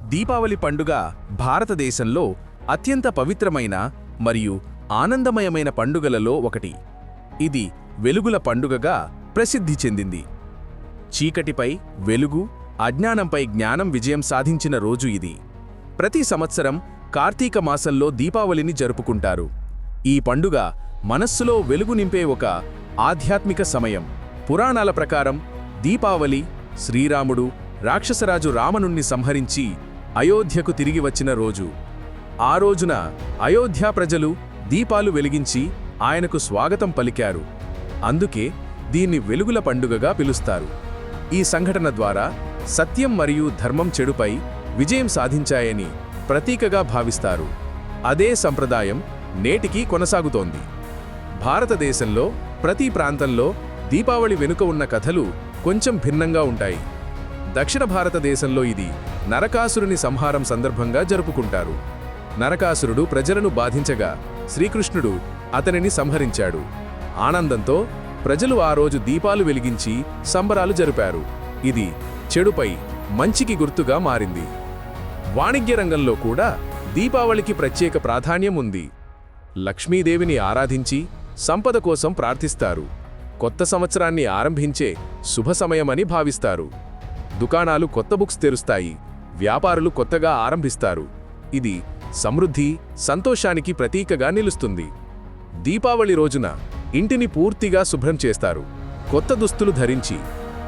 దీపావళి పండుగ భారతదేశంలో అత్యంత పవిత్రమైన మరియు ఆనందమయమైన పండుగలలో ఒకటి. ఇది వెలుగుల పండుగగా ప్రసిద్ధి చెందింది. చీకటిపై వెలుగు, అజ్ఞానంపై జ్ఞానం విజయం సాధించిన రోజు ఇది. ప్రతి సంవత్సరం కార్తీక మాసంలో దీపావళిని జరుపుకుంటారు. ఈ పండుగ మనస్సులో వెలుగు నింపే ఒక ఆధ్యాత్మిక సమయం. పురాణాల ప్రకారం దీపావళి శ్రీరాముడు రాక్షసరాజు రావణుణ్ణి సంహరించి అయోధ్యకు తిరిగి వచ్చిన రోజు. ఆ రోజున అయోధ్య ప్రజలు దీపాలు వెలిగించి ఆయనకు స్వాగతం పలికారు. అందుకే దీన్ని వెలుగుల పండుగగా పిలుస్తారు. ఈ సంఘటన ద్వారా సత్యం మరియు ధర్మం చెడుపై విజయం సాధించాయని ప్రతీకగా భావిస్తారు. అదే సంప్రదాయం నేటికీ కొనసాగుతోంది. భారతదేశంలో ప్రతి ప్రాంతంలో దీపావళి వెనుక ఉన్న కథలు కొంచెం భిన్నంగా ఉంటాయి. దక్షిణ భారతదేశంలో ఇది నరకాసురుని సంహారం సందర్భంగా జరుపుకుంటారు. నరకాసురుడు ప్రజలను బాధించగా శ్రీకృష్ణుడు అతనిని సంహరించాడు. ఆనందంతో ప్రజలు ఆ రోజు దీపాలు వెలిగించి సంబరాలు జరిపారు. ఇది చెడుపై మంచికి గుర్తుగా మారింది. వాణిజ్య రంగంలో కూడా దీపావళికి ప్రత్యేక ప్రాధాన్యం ఉంది. లక్ష్మీదేవిని ఆరాధించి సంపద కోసం ప్రార్థిస్తారు. కొత్త సంవత్సరాన్ని ఆరంభించే శుభ సమయమని భావిస్తారు. దుకాణాలు కొత్త బుక్స్ తెరుస్తాయి. వ్యాపారులు కొత్తగా ఆరంభిస్తారు. ఇది సమృద్ధి, సంతోషానికి ప్రతీకగా నిలుస్తుంది. దీపావళి రోజున ఇంటిని పూర్తిగా శుభ్రం చేస్తారు. కొత్త దుస్తులు ధరించి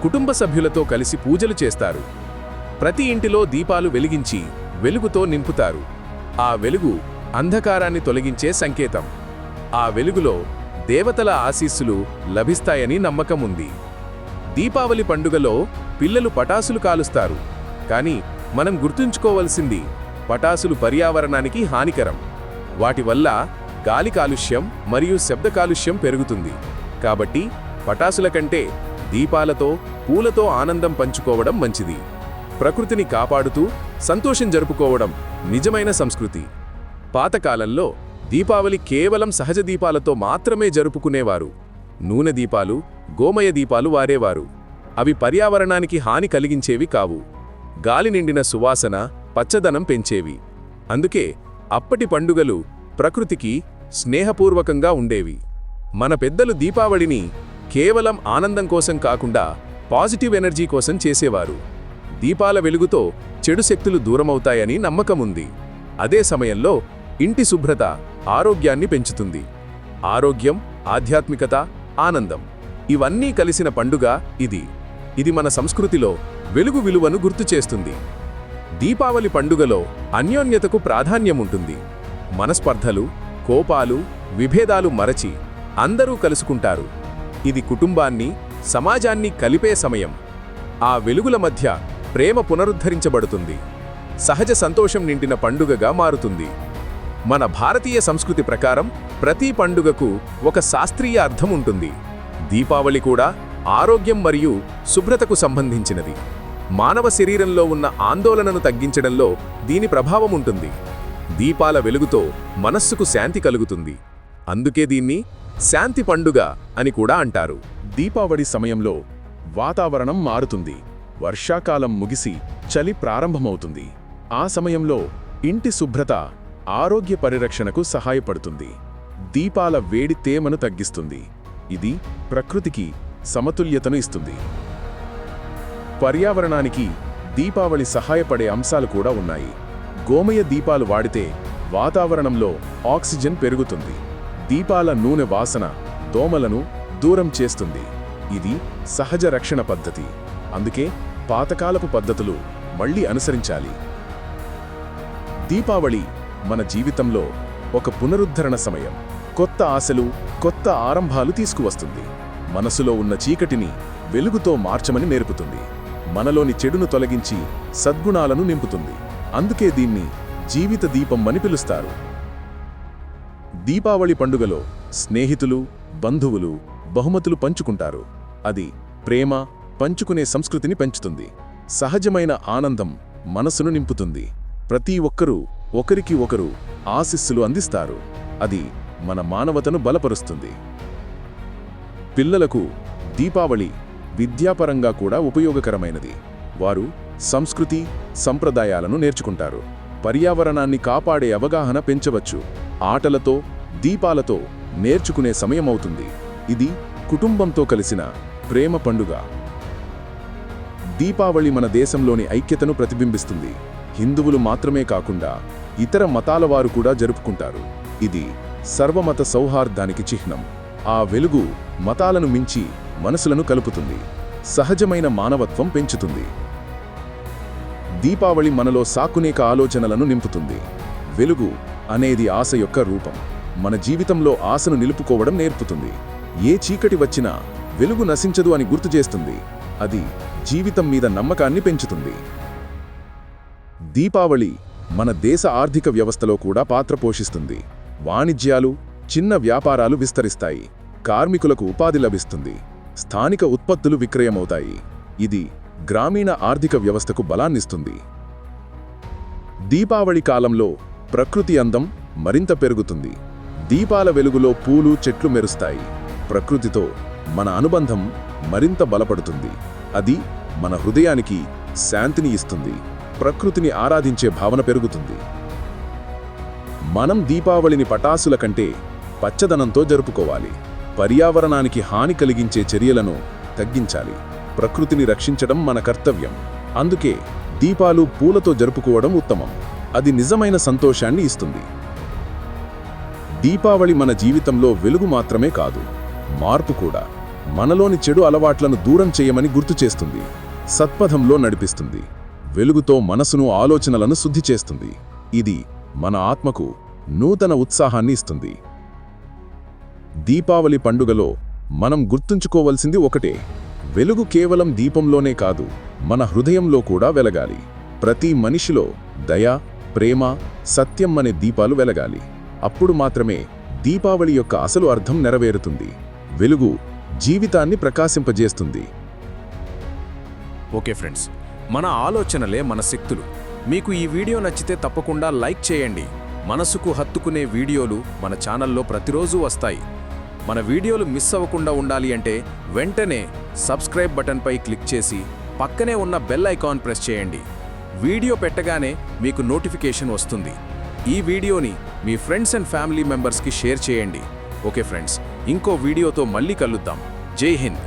కుటుంబ సభ్యులతో కలిసి పూజలు చేస్తారు. ప్రతి ఇంటిలో దీపాలు వెలిగించి వెలుగుతో నింపుతారు. ఆ వెలుగు అంధకారాన్ని తొలగించే సంకేతం. ఆ వెలుగులో దేవతల ఆశీస్సులు లభిస్తాయని నమ్మకం ఉంది. దీపావళి పండుగలో పిల్లలు పటాసులు కాలుస్తారు. కానీ మనం గుర్తుంచుకోవలసింది, పటాసులు పర్యావరణానికి హానికరం. వాటి వల్ల గాలి కాలుష్యం మరియు శబ్ద కాలుష్యం పెరుగుతుంది. కాబట్టి పటాసుల కంటే దీపాలతో, పూలతో ఆనందం పంచుకోవడం మంచిది. ప్రకృతిని కాపాడుతూ సంతోషం జరుపుకోవడం నిజమైన సంస్కృతి. పాతకాలంలో దీపావళి కేవలం సహజ దీపాలతో మాత్రమే జరుపుకునేవారు. నూనె దీపాలు, గోమయ దీపాలు వారేవారు. అవి పర్యావరణానికి హాని కలిగించేవి కావు. గాలి నిండిన సువాసన, పచ్చదనం పెంచేవి. అందుకే అప్పటి పండుగలు ప్రకృతికి స్నేహపూర్వకంగా ఉండేవి. మన పెద్దలు దీపావళిని కేవలం ఆనందం కోసం కాకుండా పాజిటివ్ ఎనర్జీ కోసం చేసేవారు. దీపాల వెలుగుతో చెడు శక్తులు దూరమవుతాయని నమ్మకముంది. అదే సమయంలో ఇంటి శుభ్రత ఆరోగ్యాన్ని పెంచుతుంది. ఆరోగ్యం, ఆధ్యాత్మికత, ఆనందం ఇవన్నీ కలిసిన పండుగ ఇది. ఇది మన సంస్కృతిలో వెలుగు విలువను గుర్తుచేస్తుంది. దీపావళి పండుగలో అన్యోన్యతకు ప్రాధాన్యముంటుంది. మనస్పర్ధలు, కోపాలు, విభేదాలు మరచి అందరూ కలుసుకుంటారు. ఇది కుటుంబాన్ని, సమాజాన్ని కలిపే సమయం. ఆ వెలుగుల మధ్య ప్రేమ పునరుద్ధరించబడుతుంది. సహజ సంతోషం నిండిన పండుగగా మారుతుంది. మన భారతీయ సంస్కృతి ప్రకారం ప్రతి పండుగకు ఒక శాస్త్రీయ అర్థం ఉంటుంది. దీపావళి కూడా ఆరోగ్యం మరియు శుభ్రతకు సంబంధించినది. మానవ శరీరంలో ఉన్న ఆందోళనను తగ్గించడంలో దీని ప్రభావం ఉంటుంది. దీపాల వెలుగుతో మనస్సుకు శాంతి కలుగుతుంది. అందుకే దీన్ని శాంతి పండుగ అని కూడా అంటారు. దీపావళి సమయంలో వాతావరణం మారుతుంది. వర్షాకాలం ముగిసి చలి ప్రారంభమవుతుంది. ఆ సమయంలో ఇంటి శుభ్రత ఆరోగ్య పరిరక్షణకు సహాయపడుతుంది. దీపాల వేడి తేమను తగ్గిస్తుంది. ఇది ప్రకృతికి సమతుల్యతను ఇస్తుంది. పర్యావరణానికి దీపావళి సహాయపడే అంశాలు కూడా ఉన్నాయి. గోమయ దీపాలు వాడితే వాతావరణంలో ఆక్సిజన్ పెరుగుతుంది. దీపాల నూనె వాసన దోమలను దూరం చేస్తుంది. ఇది సహజ రక్షణ పద్ధతి. అందుకే పాతకాలపు పద్ధతులు మళ్లీ అనుసరించాలి. దీపావళి మన జీవితంలో ఒక పునరుద్ధరణ సమయం. కొత్త ఆశలు, కొత్త ఆరంభాలు తీసుకువస్తుంది. మనసులో ఉన్న చీకటిని వెలుగుతో మార్చమని నేర్పుతుంది. మనలోని చెడును తొలగించి సద్గుణాలను నింపుతుంది. అందుకే దీన్ని జీవిత దీపం అని పిలుస్తారు. దీపావళి పండుగలో స్నేహితులు, బంధువులు బహుమతులు పంచుకుంటారు. అది ప్రేమ, పంచుకునే సంస్కృతిని పెంచుతుంది. సహజమైన ఆనందం మనసును నింపుతుంది. ప్రతి ఒక్కరూ ఒకరికి ఒకరు ఆశీస్సులు అందిస్తారు. అది మన మానవతను బలపరుస్తుంది. పిల్లలకు దీపావళి విద్యాపరంగా కూడా ఉపయోగకరమైనది. వారు సంస్కృతి సంప్రదాయాలను నేర్చుకుంటారు. పర్యావరణాన్ని కాపాడే అవగాహన పెంచవచ్చు. ఆటలతో దీపాలతో నేర్చుకునే సమయమవుతుంది. ఇది కుటుంబంతో కలిసిన ప్రేమ పండుగ. దీపావళి మన దేశంలోని ఐక్యతను ప్రతిబింబిస్తుంది. హిందువులు మాత్రమే కాకుండా ఇతర మతాల వారు కూడా జరుపుకుంటారు. ఇది సర్వమత సౌహార్దానికి చిహ్నం. ఆ వెలుగు మతాలను మించి మనసులను కలుపుతుంది. సహజమైన మానవత్వం పెంచుతుంది. దీపావళి మనలో సాకునేక ఆలోచనలను నింపుతుంది. వెలుగు అనేది ఆశ యొక్క రూపం. మన జీవితంలో ఆశను నిలుపుకోవడం నేర్పుతుంది. ఏ చీకటి వచ్చినా వెలుగు నశించదు అని గుర్తు చేస్తుంది. అది జీవితం మీద నమ్మకాన్ని పెంచుతుంది. దీపావళి మన దేశ ఆర్థిక వ్యవస్థలో కూడా పాత్ర పోషిస్తుంది. వాణిజ్యాలు, చిన్న వ్యాపారాలు విస్తరిస్తాయి. కార్మికులకు ఉపాధి లభిస్తుంది. స్థానిక ఉత్పత్తులు విక్రయమవుతాయి. ఇది గ్రామీణ ఆర్థిక వ్యవస్థకు బలాన్నిస్తుంది. దీపావళి కాలంలో ప్రకృతి అందం మరింత పెరుగుతుంది. దీపాల వెలుగులో పూలు, చెట్లు మెరుస్తాయి. ప్రకృతితో మన అనుబంధం మరింత బలపడుతుంది. అది మన హృదయానికి శాంతిని ఇస్తుంది. ప్రకృతిని ఆరాధించే భావన పెరుగుతుంది. మనం దీపావళిని పటాసుల కంటే పచ్చదనంతో జరుపుకోవాలి. పర్యావరణానికి హాని కలిగించే చర్యలను తగ్గించాలి. ప్రకృతిని రక్షించడం మన కర్తవ్యం. అందుకే దీపాలు, పూలతో జరుపుకోవడం ఉత్తమం. అది నిజమైన సంతోషాన్ని ఇస్తుంది. దీపావళి మన జీవితంలో వెలుగు మాత్రమే కాదు, మార్పు కూడా. మనలోని చెడు అలవాట్లను దూరం చేయమని గుర్తు చేస్తుంది. సత్పథంలో నడిపిస్తుంది. వెలుగుతో మనసును, ఆలోచనలను శుద్ధి చేస్తుంది. ఇది మన ఆత్మకు నూతన ఉత్సాహాన్ని ఇస్తుంది. దీపావళి పండుగలో మనం గుర్తుంచుకోవలసింది ఒకటే: వెలుగు కేవలం దీపంలోనే కాదు, మన హృదయంలో కూడా వెలగాలి. ప్రతి మనిషిలో దయ, ప్రేమ, సత్యం అనే దీపాలు వెలగాలి. అప్పుడు మాత్రమే దీపావళి యొక్క అసలు అర్థం నెరవేరుతుంది. వెలుగు జీవితాన్ని ప్రకాశింపజేస్తుంది. ఓకే ఫ్రెండ్స్, మన ఆలోచనలే మన శక్తులు. మీకు ఈ వీడియో నచ్చితే తప్పకుండా లైక్ చేయండి. మనసుకు హత్తుకునే వీడియోలు మన ఛానల్లో ప్రతిరోజు వస్తాయి. మన వీడియోలు మిస్ అవ్వకుండా ఉండాలి అంటే వెంటనే సబ్స్క్రైబ్ బటన్పై క్లిక్ చేసి పక్కనే ఉన్న బెల్ ఐకాన్ ప్రెస్ చేయండి. వీడియో పెట్టగానే మీకు నోటిఫికేషన్ వస్తుంది. ఈ వీడియోని మీ ఫ్రెండ్స్ అండ్ ఫ్యామిలీ మెంబర్స్కి షేర్ చేయండి. ఓకే ఫ్రెండ్స్, ఇంకో వీడియోతో మళ్ళీ కలుద్దాం. జై హింద్.